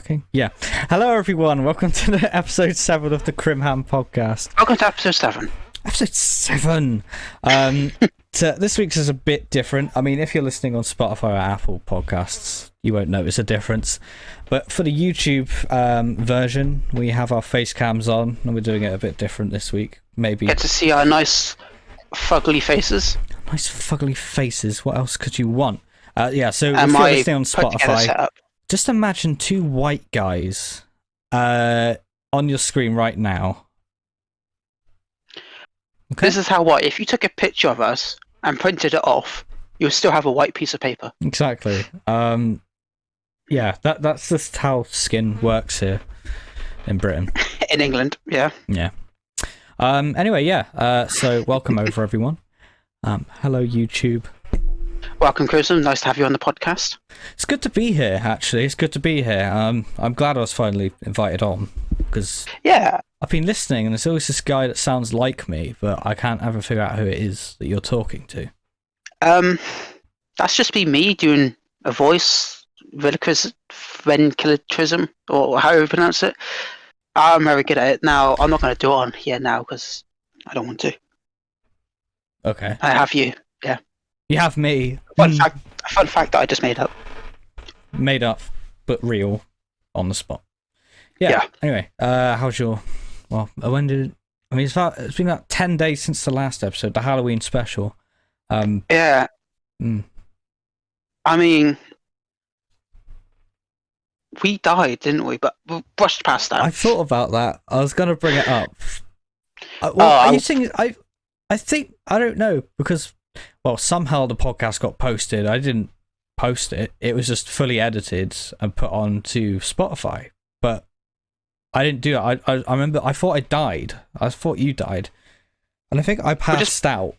Working? Yeah. Hello, everyone. Welcome to the episode 7 of the Crimham podcast. Welcome to episode 7. Episode 7. This week's is a bit different. I mean, if you're listening on Spotify or Apple podcasts, you won't notice a difference. But for the YouTube version, we have our face cams on, and we're doing it a bit different this week. Maybe Get to see our nice, fugly faces. nice fugly faces. What else could you want? So if And you're my listening on put-together Spotify, setup. just imagine two white guys on your screen right now. Okay. This is how if you took a picture of us and printed it off, you'll still have a white piece of paper. Exactly. Yeah, that's just how skin works here in Britain. In England, yeah. Yeah. Anyway, yeah. So welcome over, everyone. Hello, YouTube. Welcome, Crimham. Nice to have you on the podcast. It's good to be here. Actually, it's good to be here. I'm glad I was finally invited on because Yeah. I've been listening, and there's always this guy that sounds like me, but I can't ever figure out who it is that you're talking to. That's just be me doing a voice, ventriloquism, or however you pronounce it. I'm very good at it. Now, I'm not going to do it on here now because I don't want to. Okay. I have you. You have me. Fun fact that I just made up. Made up, but real, on the spot. Yeah. Anyway, how's your? Well, when did? I mean, it's been about 10 days since the last episode, the Halloween special. Yeah. I mean, we died, didn't we? But we brushed past that. I thought about that. I was gonna bring it up. are you saying? I think I don't know because somehow the podcast got posted. I didn't post it. It was just fully edited and put onto Spotify. But I didn't do it. I remember. I thought I died. I thought you died, and I think I passed out.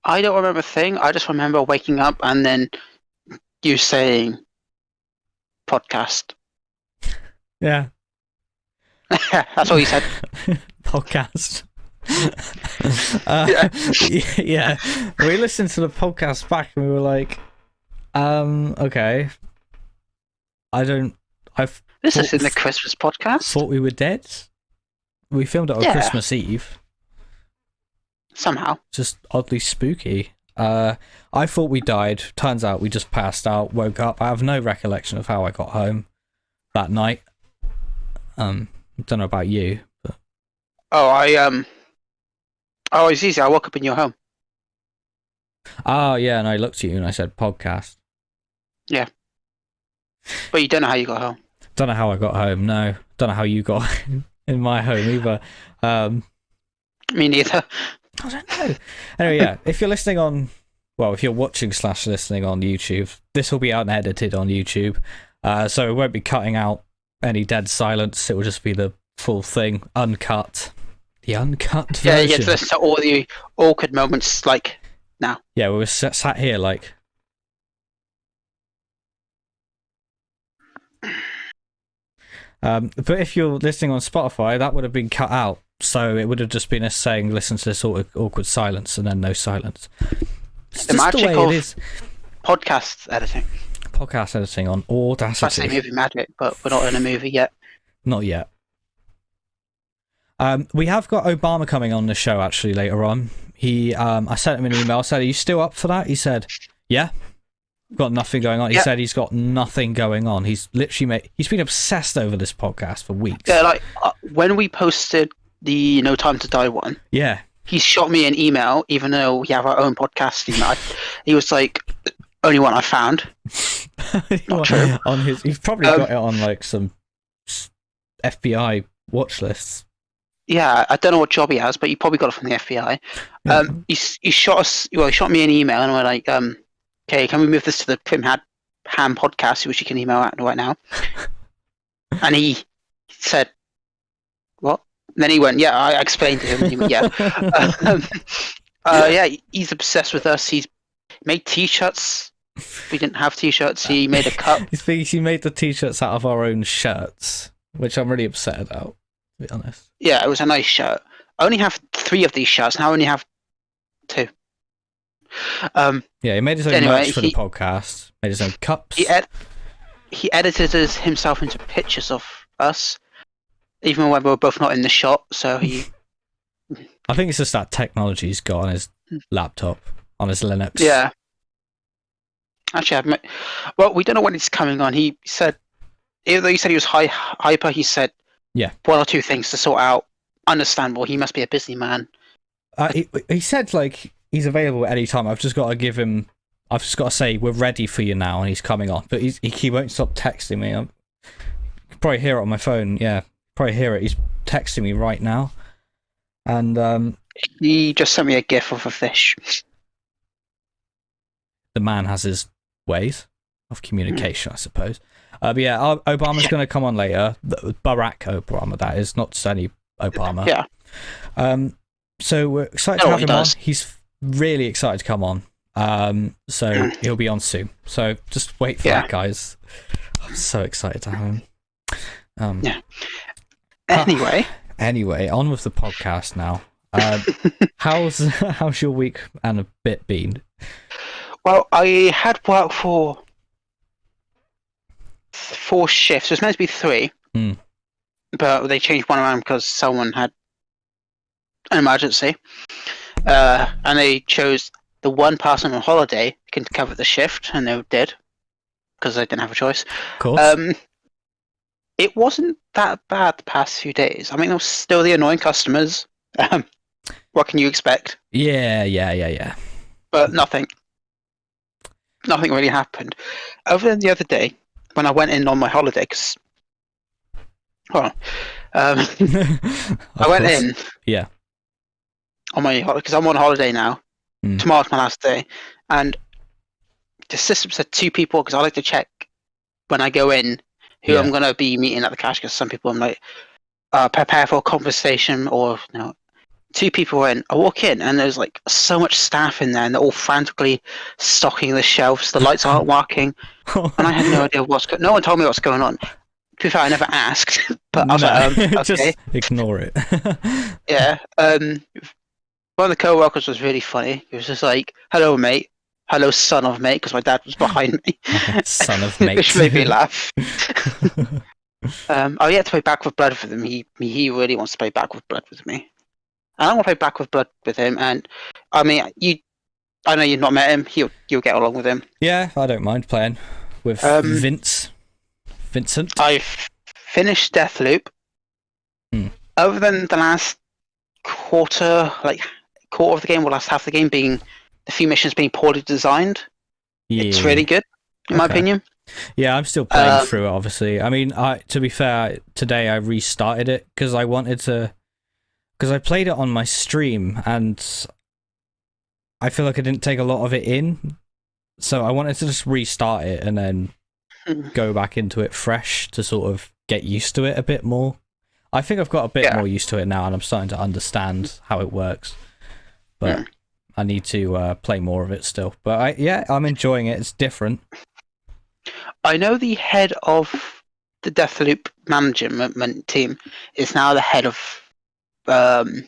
I don't remember a thing. I just remember waking up and then you saying podcast. Yeah. That's all you said. Podcast. Yeah. Yeah. We listened to the podcast back and we were like, okay. This isn't the Christmas podcast. Thought we were dead. We filmed it on Christmas Eve. Somehow. Just oddly spooky. I thought we died. Turns out we just passed out, woke up. I have no recollection of how I got home that night. I don't know about you, but It's easy. I woke up in your home. oh yeah, and I looked at you and I said podcast. Yeah. But you don't know how you got home. Don't know how I got home. No, don't know how you got in my home either. Me neither. I don't know. Anyway, yeah, if you're listening on, if you're watching / listening on YouTube, this will be unedited on YouTube. So it won't be cutting out any dead silence. It will just be the full thing, uncut. The uncut version. Yeah, you get to listen to all the awkward moments like now. Yeah, we were sat here like. But if you're listening on Spotify, that would have been cut out. So it would have just been us saying, listen to this awkward silence and then no silence. It's The just the magic way of it is. podcast editing. Podcast editing on I say Audacity. movie magic, but we're not in a movie yet. Not yet. We have got Obama coming on the show actually later on. I sent him an email. I said, "Are you still up for that?" He said, "Yeah." Got nothing going on. He said he's got nothing going on. He's literally he's been obsessed over this podcast for weeks. Yeah, like when we posted the No Time to Die one. Yeah. He shot me an email, even though we have our own podcast email. He was like, only one I found. Not true. He's probably got it on like some FBI watch lists. Yeah, I don't know what job he has, but he probably got it from the FBI. Yeah. He shot us. Well, he shot me an email, and we're like, okay, can we move this to the Crimham podcast, which you can email out right now? And he said, what? And then he went, yeah, I explained to him. And he went, yeah. Yeah, he's obsessed with us. He's made T-shirts. We didn't have T-shirts. He made a cup. He made the T-shirts out of our own shirts, which I'm really upset about, to be honest. Yeah, it was a nice shirt. I only have 3 of these shirts, and I only have 2. Yeah, he made his own merch for the podcast. Made his own cups. he edited himself into pictures of us, even when we were both not in the shot. So he. I think it's just that technology he's got on his laptop, on his Linux. Yeah. Actually, well, we don't know when it's coming on. He said, even though he said he was hyper, he said, yeah, one or two things to sort out. Understandable. He must be a busy man. He said like he's available at any time. I've just got to say we're ready for you now, and he's coming on. But he won't stop texting me. You can probably hear it on my phone. Yeah, probably hear it. He's texting me right now, and he just sent me a gif of a fish. The man has his ways of communication, I suppose. But yeah, Obama's going to come on later. Barack Obama, that is, not just any Obama. Yeah. So we're excited to have him on. He's really excited to come on. So he'll be on soon. So just wait for that, guys. I'm so excited to have him. Yeah. Anyway, on with the podcast now. How's your week and a bit been? Well, I had work for 4 shifts. It was meant to be 3, but they changed one around because someone had an emergency, and they chose the one person on holiday who can cover the shift, and they did because they didn't have a choice. Of course. It wasn't that bad the past few days. I mean, there was still the annoying customers. What can you expect? Yeah. But nothing really happened. Other than the other day, when I went in on my holiday, I went in. Yeah. On my holiday, because I'm on holiday now. Tomorrow's my last day, and the system said 2 people, because I like to check when I go in who I'm going to be meeting at the cash, because some people I'm like, prepare for a conversation, or 2 people were in. I walk in and there's like so much staff in there, and they're all frantically stocking the shelves. The lights aren't working, and I had no idea no one told me what's going on. To be fair, I never asked, but I was like, okay. Just ignore it. Yeah. One of the co-workers was really funny. He was just like, "Hello, mate. Hello, son of mate," because my dad was behind me. Son of mate. Which made me laugh. I yet to play Back with Blood with him. He really wants to play Back with Blood with me. And I want to play Back with Blood with him. And I mean, I know you've not met him. You'll get along with him. Yeah, I don't mind playing with Vincent. I've finished Deathloop. Other than the last quarter of the game, or last half of the game being the few missions being poorly designed, it's really good in my opinion. Yeah, I'm still playing through it, obviously. I mean, to be fair, today I restarted it because I wanted to, because I played it on my stream and I feel like I didn't take a lot of it in, so I wanted to just restart it and then go back into it fresh to sort of get used to it a bit more. I think I've got a bit more used to it now, and I'm starting to understand how it works. But I need to play more of it still. But I'm enjoying it. It's different. I know the head of the Deathloop management team is now the head of the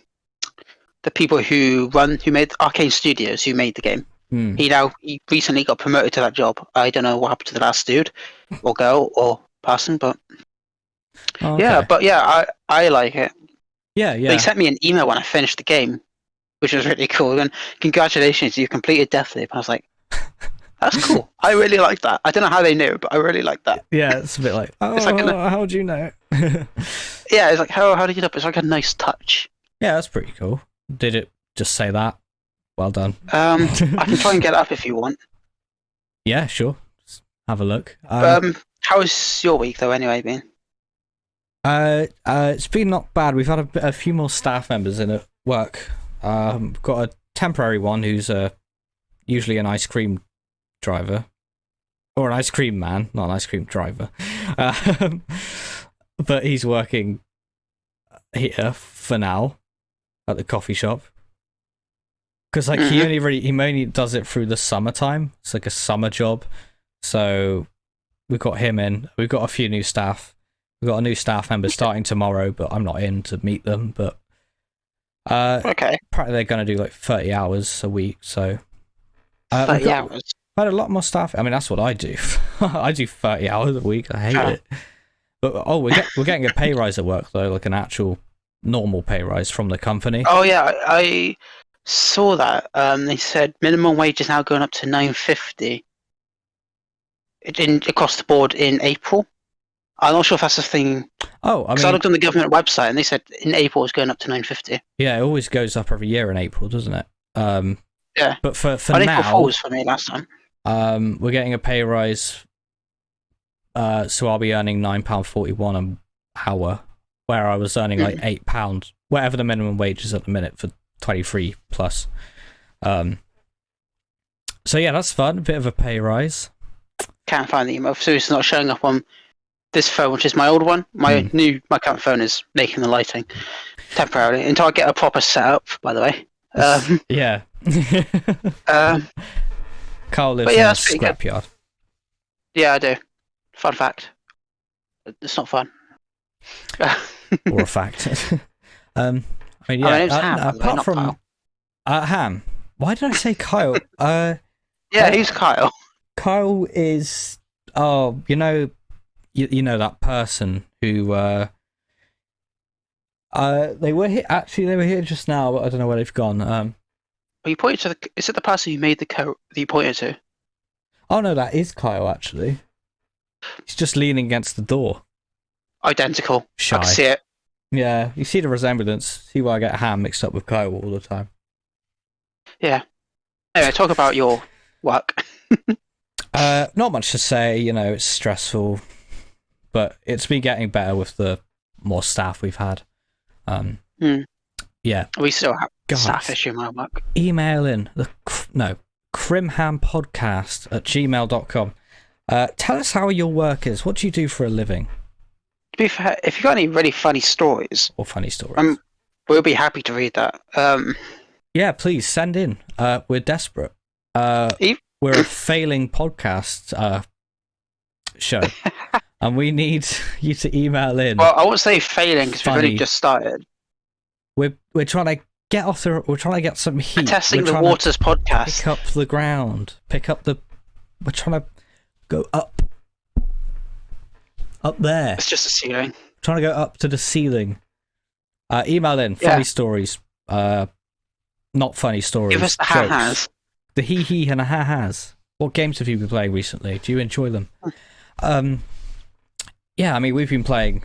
people who made Arcane Studios, who made the game. He recently got promoted to that job. I don't know what happened to the last dude, or girl, or person, but I like it. Yeah. They sent me an email when I finished the game, which was really cool. And congratulations, you completed Deathloop. I was like, that's cool. I really like that. I don't know how they knew, but I really like that. Yeah, it's a bit like, how do you know? Yeah, it's like, how did you get up? It's like a nice touch. Yeah, that's pretty cool. Did it just say that? Well done. I can try and get it up if you want. Yeah, sure. Just have a look. How's your week though? Anyway, been? It's been not bad. We've had a few more staff members in at work. Got a temporary one who's usually an ice cream driver, or an ice cream man, not an ice cream driver. But he's working here for now at the coffee shop. Because like he only does it through the summertime. It's like a summer job. So we've got him in. We've got a few new staff. We've got a new staff member starting tomorrow, but I'm not in to meet them. But okay, probably they're going to do like 30 hours a week. So 30 hours. had a lot more staff. I mean, that's what I do. I do 30 hours a week. I hate it. But we're getting a pay rise at work though, like an actual normal pay rise from the company. Oh yeah, I saw that. They said minimum wage is now going up to $9.50. Across the board in April. I'm not sure if that's the thing. Oh, I mean, I looked on the government website and they said in April it's going up to $9.50. Yeah, it always goes up every year in April, doesn't it? Yeah. But for now, now, April Fools for me last time. We're getting a pay rise. So I'll be earning £9.41 an hour, where I was earning like £8, whatever the minimum wage is at the minute for 23 plus. So yeah, that's fun. A bit of a pay rise. Can't find the email, so it's not showing up on this phone, which is my old one. My current phone is making the lighting temporarily until I get a proper setup. By the way, yeah. Carl lives in a scrapyard. Yeah, I do. Fun fact. It's not fun. Or a fact. I mean, yeah. Ham, apart from Ham, why did I say Kyle? Yeah, who's Kyle? Kyle is, you know that person who they were here. Actually, they were here just now, but I don't know where they've gone. You pointed to is it the person who made the coat that you pointed to? Oh no, that is Kyle. Actually, he's just leaning against the door. Identical. Shy. I can see it. Yeah, you see the resemblance. See why I get Ham mixed up with Kyle all the time. Yeah. Anyway, talk about your work. Not much to say. You know, it's stressful, but it's been getting better with the more staff we've had. Yeah. We still have Guys, staff issue in my work. Email in crimhampodcast@gmail.com. Tell us how your work is. What do you do for a living? To be fair, if you've got any really funny stories, we'll be happy to read that. Yeah, please send in. We're desperate. We're a failing podcast show, and we need you to email in. Well, I won't say failing because we've only just started. We're trying to get off the. We're trying to get some heat. Testing the waters podcast. Pick up the ground. We're trying to go up there. It's just a ceiling. Trying to go up to the ceiling. Email in funny stories. Not funny stories. Give us the ha-has. The hee and the ha-has. What games have you been playing recently? Do you enjoy them? Yeah, I mean, we've been playing.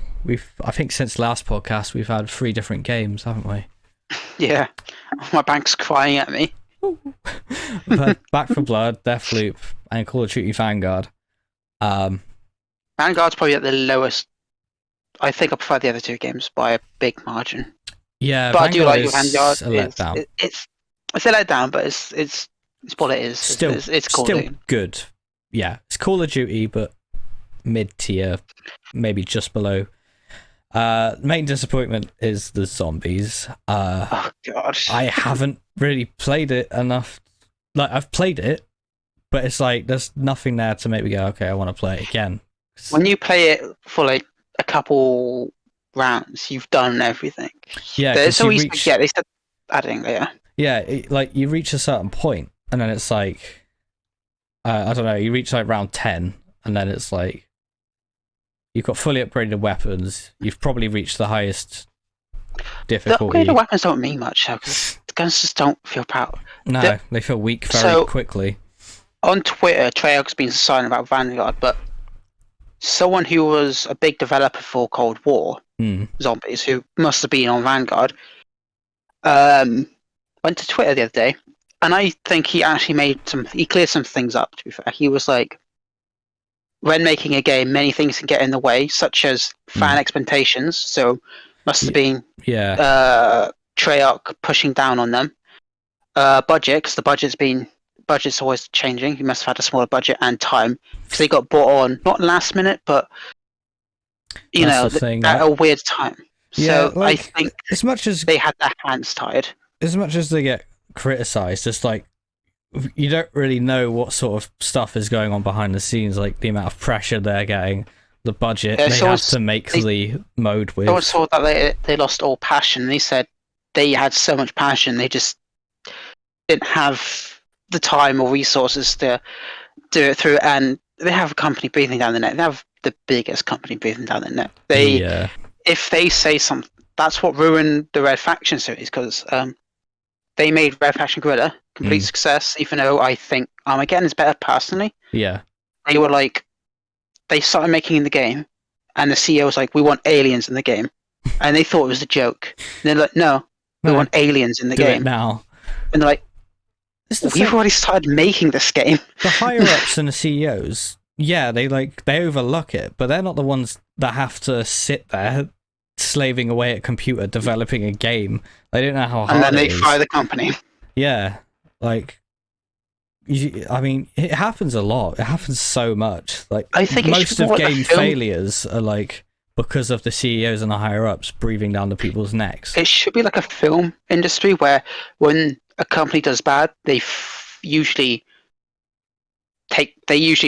I think since last podcast, we've had 3 different games, haven't we? Yeah. My bank's crying at me. Back 4 Blood, Deathloop, and Call of Duty Vanguard. Vanguard's probably at the lowest. I think I prefer the other 2 games by a big margin. Yeah, but Vanguard I do like Vanguard. A letdown. It's a letdown, but it's what it is. It's still good. Yeah, it's Call of Duty, but mid-tier, maybe just below. Main disappointment is the zombies. Oh god, I haven't really played it enough. Like, I've played it, but it's like there's nothing there to make me go, okay, I want to play it again. When you play it for like a couple rounds, you've done everything. Yeah, it's so easy to get. They said adding later. Yeah, like you reach a certain point, and then it's like, I don't know, you reach like round 10, and then it's like, you've got fully upgraded weapons. You've probably reached the highest difficulty. The upgraded weapons don't mean much, because the guns just don't feel powerful. No, they feel weak very quickly. On Twitter, Treyarch's been silent about Vanguard, but someone who was a big developer for Cold War Zombies, who must have been on Vanguard, went to Twitter the other day, and I think he actually he cleared some things up, to be fair. He was like, when making a game, many things can get in the way, such as fan expectations, so must have been Treyarch pushing down on them. Budget, because the budget's always changing. You must have had a smaller budget, and time, because they got brought on not last minute, but at a weird time. Yeah, so I think as much as they had their hands tied, as much as they get criticized, it's like you don't really know what sort of stuff is going on behind the scenes, like the amount of pressure they're getting, the budget they have to make the mode with. I saw that they lost all passion. They said they had so much passion, they just didn't have the time or resources to do it through, and they have a company breathing down the neck. They have the biggest company breathing down the neck. If they say something, that's what ruined the Red Faction series, because they made Red Faction Guerrilla complete success, even though I think Armageddon is better personally. Yeah. They were like, they started making the game, and the CEO was like, we want aliens in the game. And they thought it was a joke. And they're like, no, we want aliens in the game. It now. And they're like, we've already started making this game. The higher-ups and the CEOs, yeah, they overlook it, but they're not the ones that have to sit there slaving away at a computer developing a game. They don't know how hard it is. And then they fire the company. Yeah, like, I mean, it happens a lot. It happens so much. Like, I think most of game failures are like because of the CEOs and the higher-ups breathing down the people's necks. It should be like a film industry where when a company does bad, they usually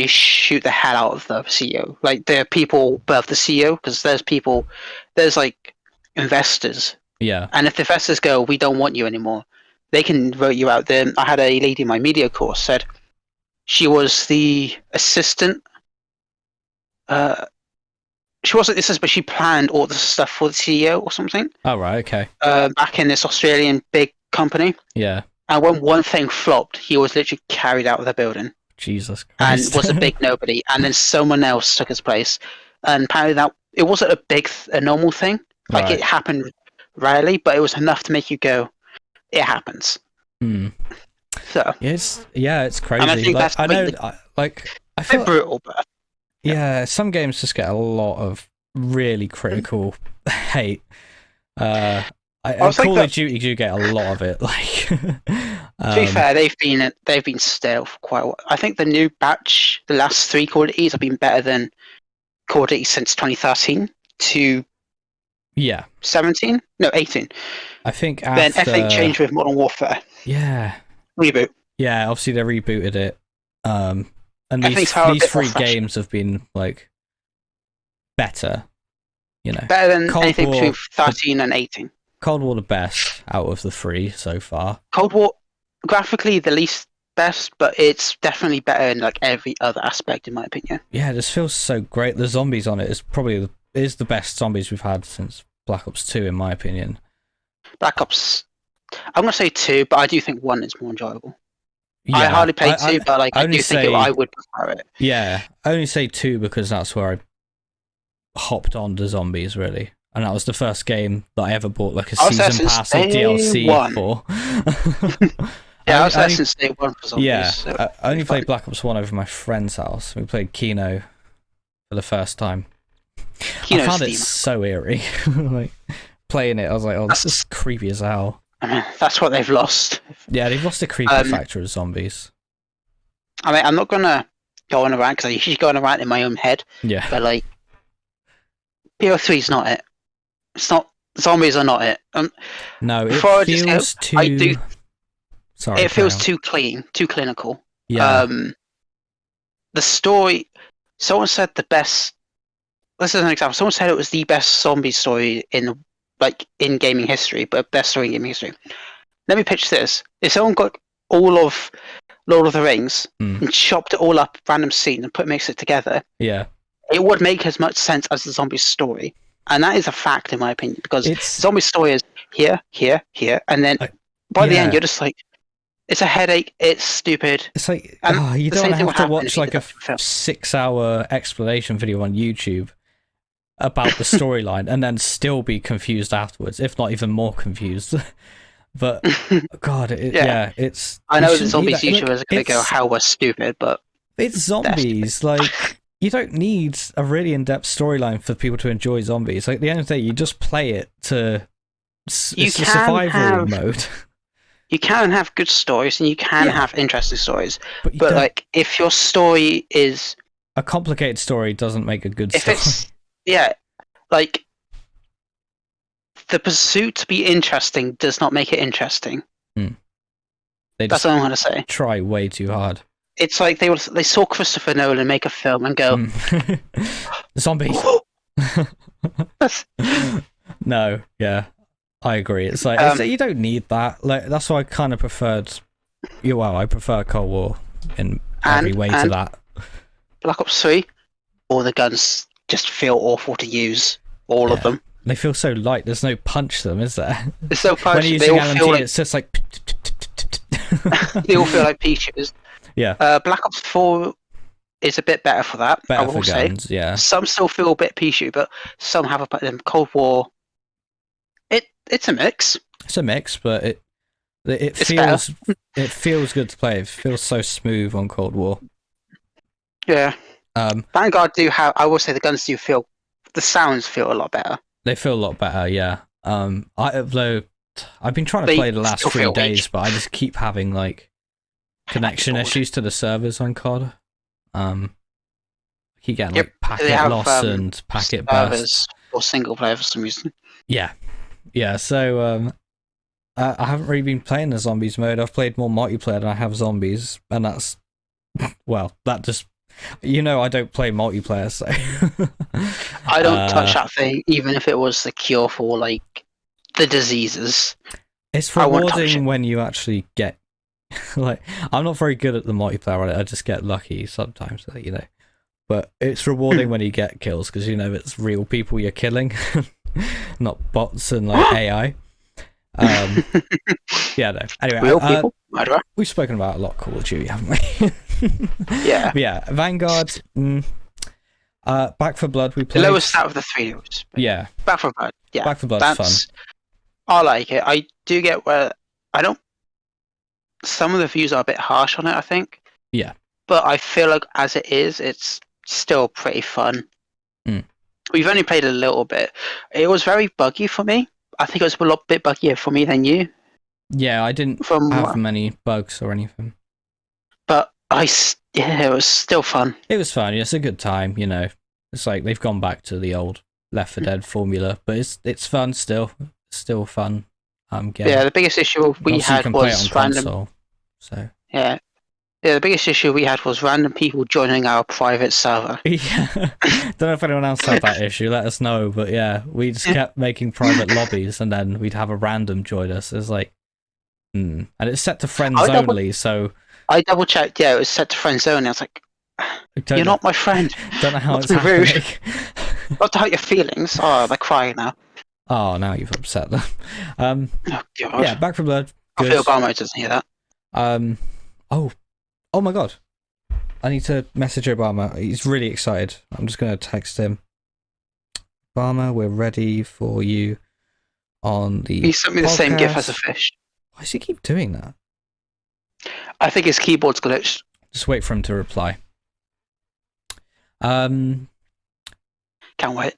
shoot the hell out of the CEO. Like, there are people above the CEO, because there's like investors. Yeah. And if the investors go, we don't want you anymore, they can vote you out. I had a lady in my media course said she was the assistant. She wasn't the assistant, but she planned all the stuff for the CEO or something. Oh, right, okay. Back in this Australian big company. Yeah. And when one thing flopped, he was literally carried out of the building. Jesus Christ. And was a big nobody. And then someone else took his place. And apparently it wasn't a normal thing. Like, right. It happened rarely, but it was enough to make you go, it happens. So it's crazy. And I think that's I feel brutal, but yeah, some games just get a lot of really critical hate. Call of Duty do get a lot of it. Like, to be fair, they've been stale for quite a while. I think the new batch, the last 3 Call of Duties, have been better than Call of Duty since 2013 to 18. I think then everything changed with Modern Warfare. Yeah. Reboot. Yeah, obviously they rebooted it. And these 3 games have been like better. You know, better than Cold anything War, between 13 and 18. Cold War the best out of the 3 so far. Cold War, graphically the least best, but it's definitely better in like every other aspect, in my opinion. Yeah, this feels so great. The zombies on it is probably the best zombies we've had since Black Ops 2, in my opinion. Black Ops, I'm gonna say 2, but I do think 1 is more enjoyable. Yeah, I hardly played 2, but like I do think I would prefer it. Yeah, I only say 2 because that's where I hopped on to zombies, really. And that was the first game that I ever bought like a season pass or DLC for. Yeah, I was there since day 1 for zombies. Yeah, so I only played Black Ops 1 over my friend's house. We played Kino for the first time. I found it so eerie. Like, playing it, I was like, oh, this is creepy as hell. I mean, that's what they've lost. Yeah, they've lost the creepy factor of zombies. I mean, I'm not gonna go on a rant because I usually go on a rant in my own head. Yeah. But like, BO3's not it. It's not. Zombies are not it. No, it feels too. Sorry. It feels too clean, too clinical. Yeah. The story. Someone said the best. This is an example. Someone said it was the best zombie story in gaming history, but best story in gaming history. Let me pitch this: if someone got all of Lord of the Rings and chopped it all up, random scenes, and mixed it together, yeah, it would make as much sense as the zombie story, and that is a fact in my opinion. Because the zombie story is here, here, here, and then by the end you're just like, it's a headache. It's stupid. It's like you don't have to watch like a 6-hour explanation video on YouTube about the storyline and then still be confused afterwards, if not even more confused. But God, it's. I know the zombies YouTubers are going to go, "How we're stupid," but it's zombies. Like, you don't need a really in-depth storyline for people to enjoy zombies. Like, at the end of the day, you just play it to. It's a survival mode. You can have good stories and you can have interesting stories, but like, if your story is a complicated story, doesn't make a good story. Like, the pursuit to be interesting does not make it interesting. That's what I'm going to say. Try way too hard. It's like they saw Christopher Nolan make a film and go, zombies. No, yeah, I agree. It's like you don't need that. Like, that's why I kind of preferred. I prefer Cold War. And every way to and that. Black Ops 3, all the guns just feel awful to use. All of them. They feel so light. There's no punch to them, is there? There's no punch. When you're They using all LMG, feel like it's just like. they all feel like pea shooters. Yeah. Black Ops 4 is a bit better for that. I Better will for say. guns, yeah. Some still feel a bit pea shoot, but some have a Cold War. It's a mix. It's a mix, but it It's feels it feels good to play. It feels so smooth on Cold War. Yeah. Um, Vanguard do have. I will say the guns do feel. The sounds feel a lot better. They feel a lot better, yeah. Though I've been trying to They play the last still 3 feel days, weak. but I just keep having like connection Discord. issues to the servers on COD. I keep getting Yep, like they packet have, loss and packet bursts. Servers or single player for some reason. Yeah. So I haven't really been playing the zombies mode. I've played more multiplayer than I have zombies, and that's that just I don't play multiplayer, so I don't touch that thing, even if it was the cure for like the diseases. it's I won't touch rewarding it. when you actually get like I'm not very good at the multiplayer on it. I just get lucky sometimes, but it's rewarding when you get kills because it's real people you're killing, not bots and like AI. Yeah, no. Anyway, Real people, murderer. we've spoken about a lot of Call of Duty, haven't we? Yeah. But yeah, Vanguard. Back for Blood. We The played. lowest out of the 3 was. Yeah, Back for Blood. Yeah. Back for Blood's fun. I like it. I do get where I don't. Some of the views are a bit harsh on it, I think. Yeah. But I feel like as it is, it's still pretty fun. Mm. We've only played a little bit. It was very buggy for me. I think it was a lot bit buggier for me than you. Yeah, I didn't From have many bugs or anything. But it was still fun. It was fun. It's a good time. It's like they've gone back to the old Left 4 Dead formula, but it's fun still. It's still fun. Game. Yeah, the biggest issue we Obviously, you had can play it was on random. console, so Yeah, the biggest issue we had was random people joining our private server. yeah. Don't know if anyone else had that issue. Let us know. But yeah, we just kept making private lobbies, and then we'd have a random join us. It's like, and it's set to friends only. So I double checked. Yeah, it was set to friends only. I was like, "You're not my friend." Don't know how Not it's to be rude. happening. Not to hurt your feelings. Oh, they're crying now. Oh, now you've upset them. Oh God. Yeah, Back for Blood. I Good. feel Barmo doesn't hear that. Oh my God. I need to message Obama. He's really excited. I'm just going to text him. Obama, we're ready for you on the He sent me the same gif podcast. as a fish. Why does he keep doing that? I think his keyboard's glitched. Just wait for him to reply. Um, Can't wait.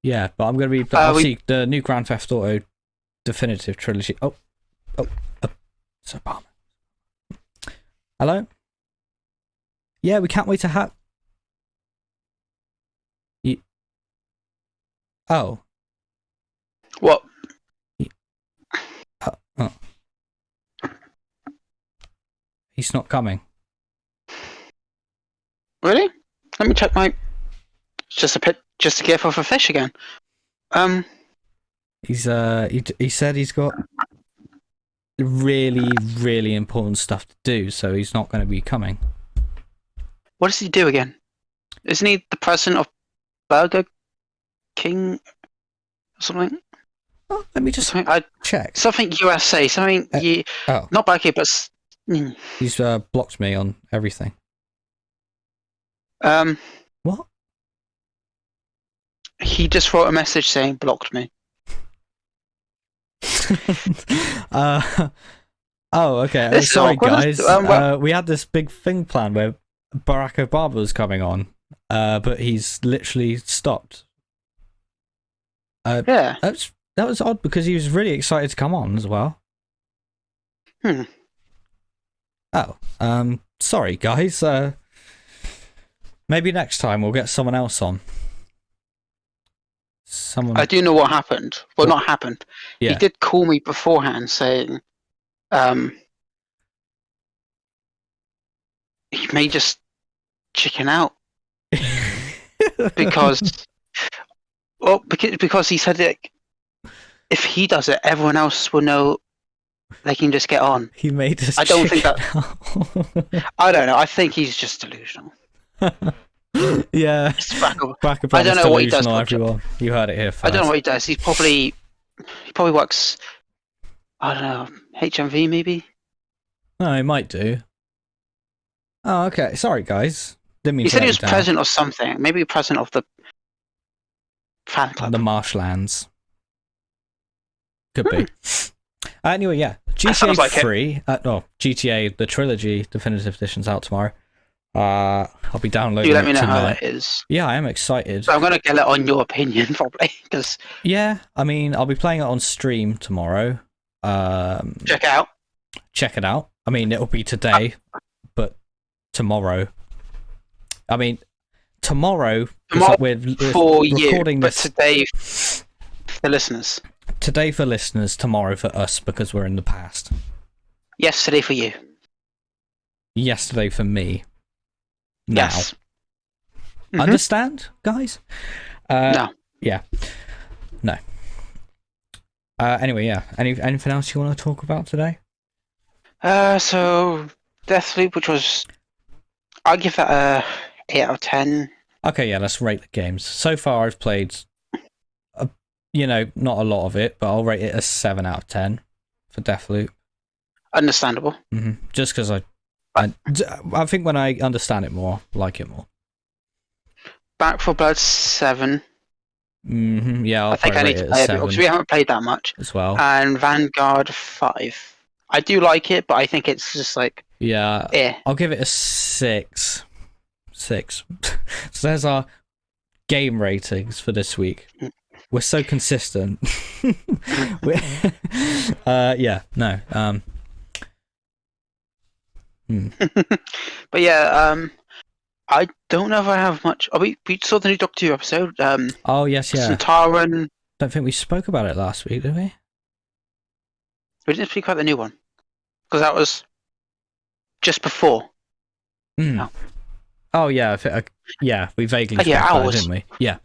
yeah, but I'm going to be obviously the new Grand Theft Auto Definitive Trilogy. Oh, it's Obama. Hello? Yeah, we can't wait to have. Oh. What? Oh. He's not coming. Really? Let me check my. Just a gif of a fish again. He's he said he's got really, really important stuff to do, so he's not going to be coming. What does he do again? Isn't he the president of Burger King or something? Oh, let me just check. Something USA. Something Oh, not Burger King, but he's blocked me on everything. What? He just wrote a message saying blocked me. Oh, okay. This is Sorry, awkward. guys. We had this big thing planned where Barack Obama was coming on, but he's literally stopped. Yeah. That was odd because he was really excited to come on as well. Oh, sorry, guys. Maybe next time we'll get someone else on. I do know what happened. Well, not happened. Yeah. He did call me beforehand saying, he may just chicken out because he said that if he does it, everyone else will know they can just get on. He made us. I don't think that. I don't know. I think he's just delusional. Yeah. Barack I don't know what he does. Everyone, you heard it here first. I don't know what he does. He probably works. I don't know. HMV maybe. No, he might do. Oh, okay. Sorry, guys. Didn't mean. He to said he let was you down. president of something. Maybe president of the fan club. The Marshlands. Could be. Anyway, yeah. GTA like 3. No, GTA the trilogy definitive edition's out tomorrow. I'll be downloading You let me it know how tonight. that is. Yeah, I am excited. So I'm gonna get it on your opinion probably because Yeah, I mean, I'll be playing it on stream tomorrow. check it out. I mean, it'll be today, but tomorrow. I mean, tomorrow we're for recording you, but this today for the listeners. Today for listeners, tomorrow for us because we're in the past. Yesterday for you. Yesterday for me. Now. Yes. Mm-hmm. Understand, guys? No. Yeah. No. Anyway, yeah. Anything else you want to talk about today? So Deathloop, which was, I'll give that a 8 out of 10. Okay, yeah. Let's rate the games. So far, I've played, not a lot of it, but I'll rate it a 7 out of 10 for Deathloop. Understandable. Mm-hmm. Just because I think when I understand it more, I like it more. Back 4 Blood 7. Mm-hmm. Yeah, I think I need to play it because we haven't played that much as well. And Vanguard 5. I do like it, but I think it's just like I'll give it a 6. 6. So there's our game ratings for this week. We're so consistent. But yeah, I don't know if I have much. Oh, we saw the new Doctor Who episode. Oh yes, yeah. Centauran. Don't think we spoke about it last week, did we? We didn't speak about the new one because that was just before. No. Oh yeah, we vaguely spoke about it, didn't we? Yeah.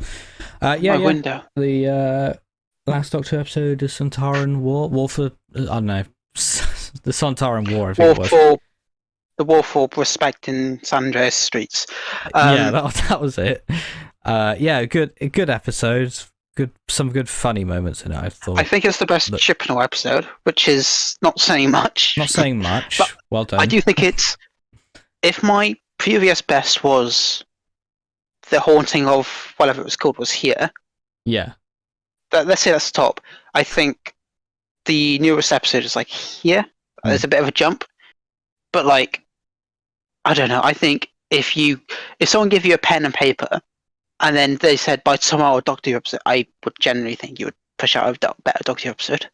Window. The last Doctor Who episode, the Centauran War for I don't know, the Centauran War. I think it was. The war for respect in San Andreas streets. That was it. Good episodes. Some good funny moments in it, I thought. I think it's the best Chibnall episode, which is not saying much. Not saying much. But well done. I do think it's. If my previous best was the haunting of whatever it was called was here. Yeah. Let's say that's the top. I think the newest episode is like here. There's a bit of a jump, but like. I don't know. I think if someone gave you a pen and paper, and then they said by tomorrow Doctor Who episode, I would generally think you would push out a better Doctor Who episode.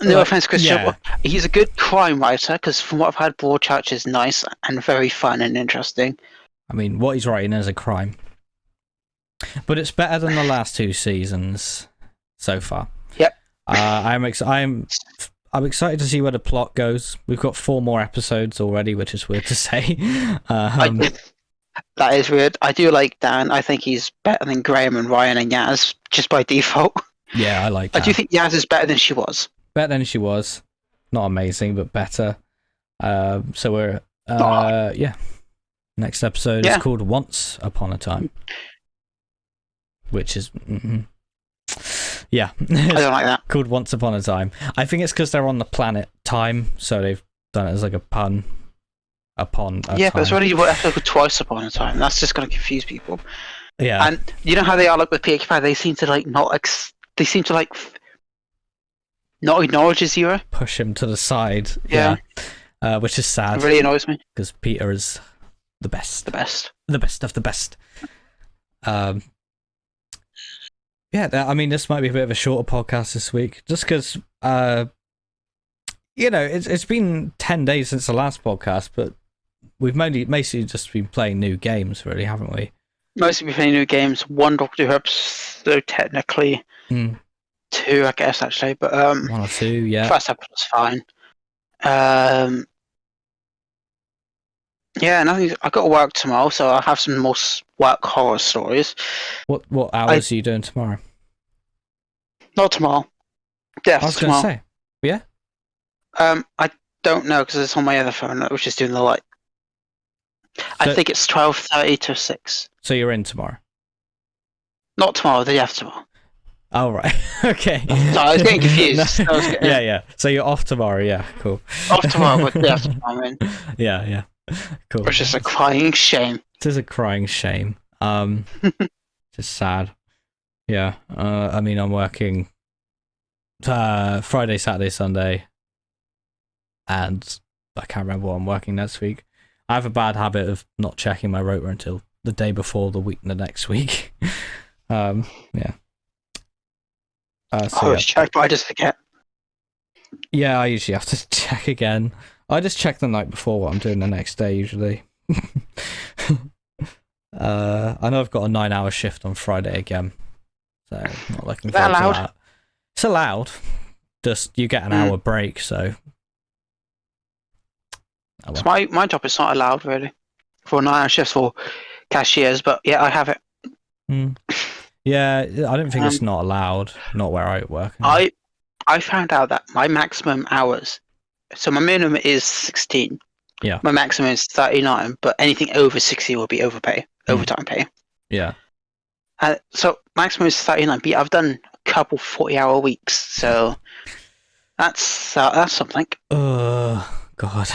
No offense, Christian. He's a good crime writer because from what I've heard, Broadchurch is nice and very fun and interesting. I mean, what he's writing is a crime, but it's better than the last 2 seasons so far. Yep. I'm excited to see where the plot goes. We've got 4 more episodes already, which is weird to say. That is weird. I do like Dan. I think he's better than Graham and Ryan and Yaz, just by default. Yeah, I like that. I do think Yaz is better than she was. Better than she was. Not amazing, but better. So we're... Next episode is called Once Upon a Time. Which is... Yeah. I don't like that. Called Once Upon a Time. I think it's because they're on the planet Time, so they've done it as like a pun upon a time. But it's already what episode Twice Upon a Time. That's just going to confuse people. Yeah. And you know how they are like with PH5? They seem to like not acknowledge his hero. Push him to the side. Yeah. Which is sad. It really annoys me. Because Peter is the best. The best. The best of the best. I mean, this might be a bit of a shorter podcast this week, just because, it's been 10 days since the last podcast, but we've mostly just been playing new games, really, haven't we? Mostly been playing new games. 1 Doctor Who episode, technically. 2, I guess, actually, but 1 or 2, yeah. First episode was fine. Nothing. I got to work tomorrow, so I'll have some more work horror stories. What hours are you doing tomorrow? Not tomorrow. I was going to say. Yeah. I don't know because it's on my other phone, which is doing the light. I So, think it's 12:30 to 6. so you're in tomorrow. Not tomorrow, the day after tomorrow. Oh right. Okay. So I was getting confused. No. I was getting, Yeah. So you're off tomorrow. Yeah. Cool. off tomorrow, but the day after tomorrow, I mean. Yeah. Cool. Which is a crying shame. It is a crying shame. Just sad. Yeah. I mean, I'm working Friday, Saturday, Sunday, and I can't remember what I'm working next week. I have a bad habit of not checking my rota until the day before the next week. Yeah. I always check, but I just forget. Yeah, I usually have to check again. I just check the night before what I'm doing the next day usually. I know I've got a 9-hour shift on Friday again, so I'm not looking Is that forward to allowed? that. It's allowed. Just you get an hour break, so. Oh, So well. my job is not allowed really for 9-hour shifts for cashiers, but yeah, I have it. Yeah, I don't think it's not allowed. Not where I work. I found out that my maximum hours, so my minimum is 16. Yeah. My maximum is 39, but anything over 60 will be overtime pay. Yeah. So maximum is 39, but I've done a couple 40-hour weeks, so that's something. God.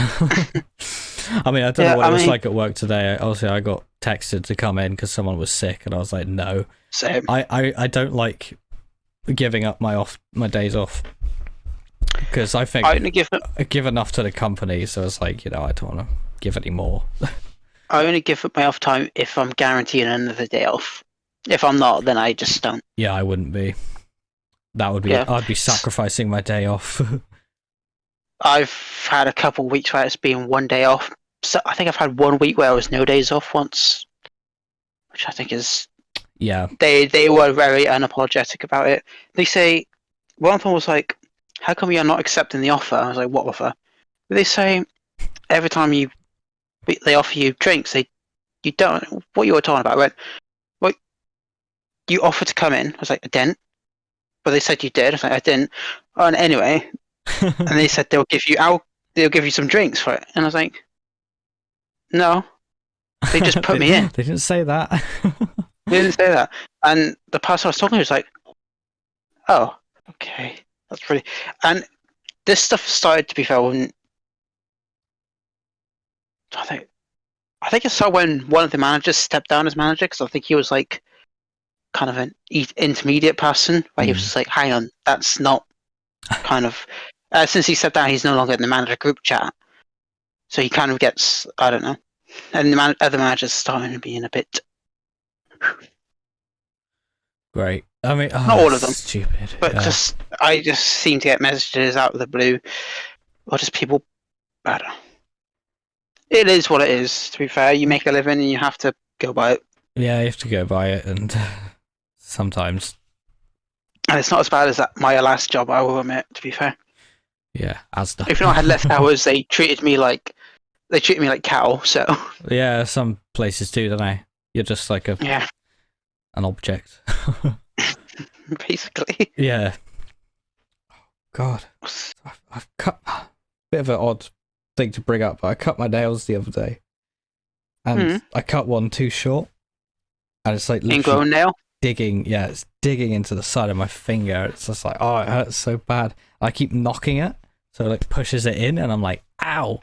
I mean, I don't know what it was like at work today. Obviously, I got texted to come in because someone was sick, and I was like, no. Same. I don't like giving up my days off because I think I only give enough to the company, so it's like, I don't want to give any more. I only give up my off time if I'm guaranteed another day off. If I'm not, then I just don't. Yeah, I wouldn't be. That would be. Yeah. I'd be sacrificing my day off. I've had a couple of weeks where it's been one day off. So I think I've had 1 week where I was no days off once, which I think is. Yeah. They were very unapologetic about it. They say one of them was like, "How come you're not accepting the offer?" I was like, "What offer?" They say every time they offer you drinks, you don't. What you were talking about? I went, "What? You offered to come in?" I was like, "I didn't." But they said you did. I was like, "I didn't." Oh, and anyway, and they said they'll give you some drinks for it, and I was like, "No." They just put me in. They didn't say that. They didn't say that. And the person I was talking to was like, "Oh, okay, that's really." And this stuff started to be felt when I think it started when one of the managers stepped down as manager, because I think he was like kind of an intermediate person where he was just like, "Hang on, that's not kind of." Since he stepped down, he's no longer in the manager group chat, so he kind of gets, I don't know. And the other managers starting to be in a bit. Great. I mean, not all of them, stupid. but I just seem to get messages out of the blue, or just people. I don't know. It is what it is. To be fair, you make a living and you have to go by it. Yeah, you have to go by it, and sometimes. And it's not as bad as my last job, I will admit. To be fair. Yeah, Asda. Even though I had less hours, they treated me like cow. So. Yeah, some places do, don't they? You're just like an object. Basically. Yeah. God, I've cut. Bit of an odd thing to bring up, but I cut my nails the other day, and I cut one too short, and it's like ingrown nail. It's digging into the side of my finger. It's just like, oh, it hurts so bad. I keep knocking it, so it like pushes it in, and I'm like, ow.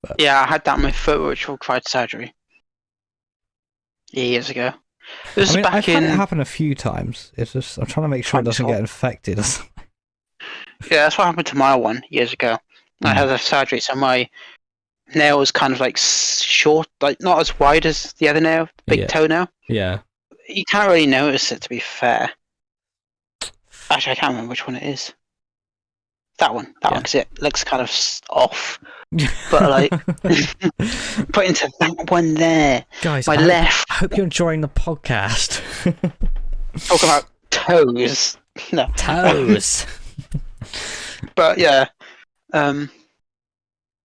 But, yeah, I had that on my foot, which required surgery years ago. I've had it happen a few times. It's just I'm trying to make sure it doesn't get infected. Yeah, that's what happened to my one years ago. I had a surgery, so my nail was kind of like short, like not as wide as the other nail, big toenail. Yeah. You can't really notice it, to be fair. Actually, I can't remember which one it is. That one, because it looks kind of off. But like, put into that one there, guys. My left. I hope you're enjoying the podcast. Talk about toes. No toes. But yeah. Other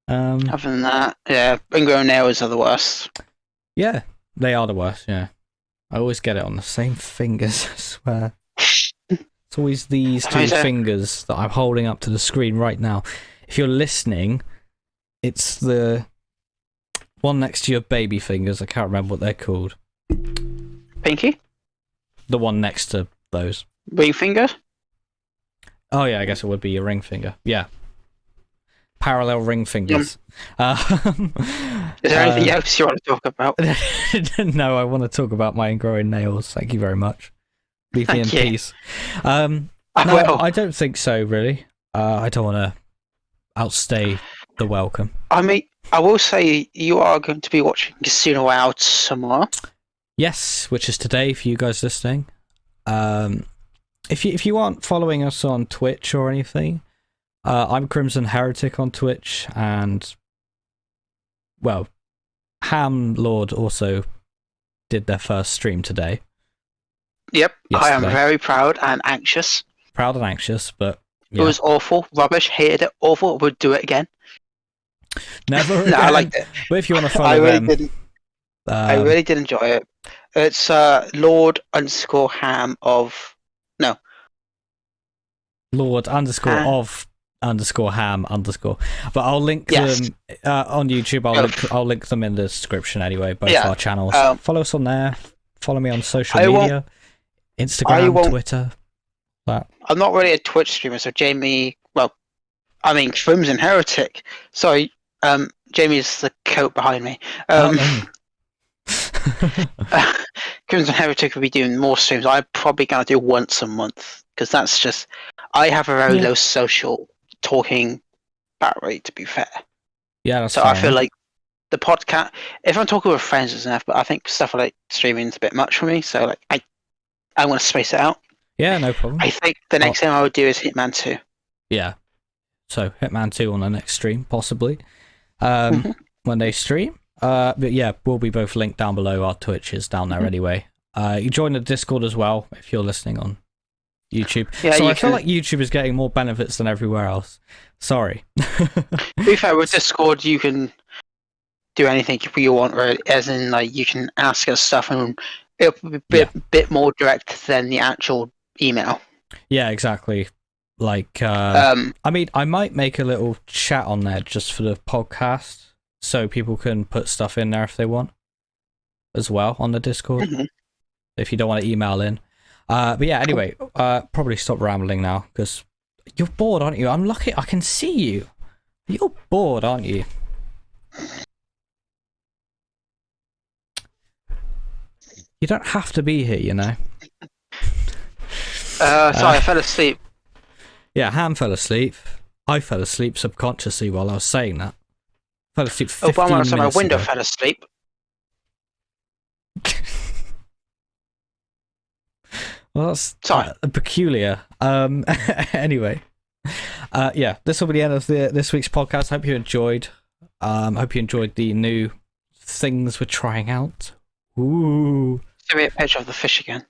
than that, ingrown nails are the worst. Yeah, they are the worst. Yeah, I always get it on the same fingers. I swear. It's It's always these two fingers that I'm holding up to the screen right now. If you're listening, it's the one next to your baby fingers. I can't remember what they're called. Pinky? The one next to those. Ring finger? Oh yeah, I guess it would be your ring finger. Yeah. Parallel ring fingers. Is there anything else you want to talk about? No, I want to talk about my ingrowing nails. Thank you very much. Leave me in peace. No, I don't think so, really. I don't want to outstay the welcome. I mean, I will say you are going to be watching Casino Royale tomorrow. Yes, which is today for you guys listening. If you aren't following us on Twitch or anything, I'm Crimson Heretic on Twitch, and well, Ham Lord also did their first stream today. Yep, yesterday. I am very proud and anxious. Proud and anxious, but yeah. It was awful, rubbish, hated it, awful. Would do it again. Never again. No, I liked it. But if you want to follow them, I really did enjoy it. It's Lord_Ham of Lord _of _Ham_. But I'll link them on YouTube. I'll link them in the description anyway. Both our channels. Follow us on there. Follow me on social media, Instagram, Twitter. That. I'm not really a Twitch streamer, so Jamie. Well, I mean Crimson Heretic. Sorry, Jamie's the coat behind me. Crimson Heretic will be doing more streams. I'm probably gonna do once a month because that's just. I have a very low social talking bat rate, to be fair. Yeah, that's so I feel like the podcast. If I'm talking with friends, is enough. But I think stuff like streaming is a bit much for me. So like I want to space it out. Yeah, no problem. I think the next thing I would do is Hitman 2. Yeah. So Hitman 2 on the next stream, possibly. When they stream. But yeah, we'll be both linked down below. Our Twitch is down there anyway. You join the Discord as well if you're listening on YouTube. Yeah, so I feel like YouTube is getting more benefits than everywhere else. Sorry. To be fair, with Discord you can do anything you want, right? As in, like, you can ask us stuff and it'll be a bit more direct than the actual email. Yeah, exactly. Like, I mean, I might make a little chat on there just for the podcast so people can put stuff in there if they want as well on the Discord. If you don't want to email in. But yeah, anyway, probably stop rambling now because you're bored, aren't you? I'm lucky I can see you. You're bored, aren't you? You don't have to be here, you know. Sorry, I fell asleep. Yeah, Ham fell asleep. I fell asleep subconsciously while I was saying that. Fell asleep 15 minutes ago. My window fell asleep. Well, that's peculiar. Anyway, yeah, this will be the end of this week's podcast. Hope you enjoyed. Hope you enjoyed the new things we're trying out. Ooh. Give me a picture of the fish again.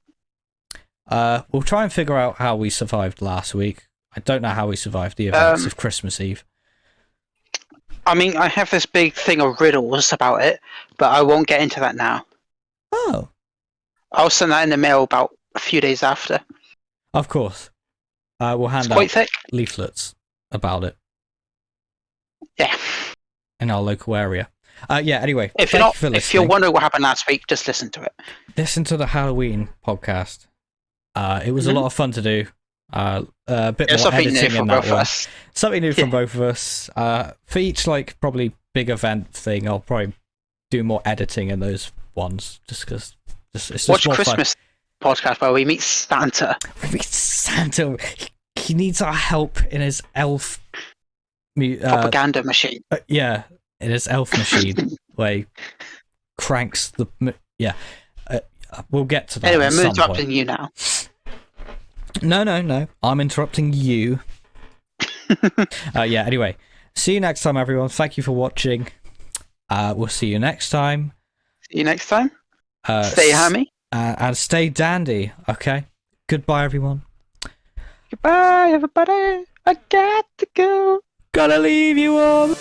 We'll try and figure out how we survived last week. I don't know how we survived the events of Christmas Eve. I mean, I have this big thing of riddles about it, but I won't get into that now. Oh. I'll send that in the mail about a few days after. Of course. We'll hand out leaflets about it. Yeah. In our local area. Yeah, anyway. If you're wondering what happened last week, just listen to it. Listen to the Halloween podcast. It was a lot of fun to do. A bit more editing in that one. Something new from both of us. For each, like, probably big event thing, I'll probably do more editing in those ones. Just because it's just Watch more Christmas podcast where we meet Santa. We meet Santa. He needs our help in his elf propaganda machine. Yeah, in his elf machine where he cranks the. Yeah. We'll get to that. Anyway, I'm interrupting you now. No. I'm interrupting you. Yeah, anyway. See you next time, everyone. Thank you for watching. We'll see you next time. See you next time. Stay hammy. And stay dandy, okay? Goodbye, everyone. Goodbye, everybody. I got to go. Gotta leave you all.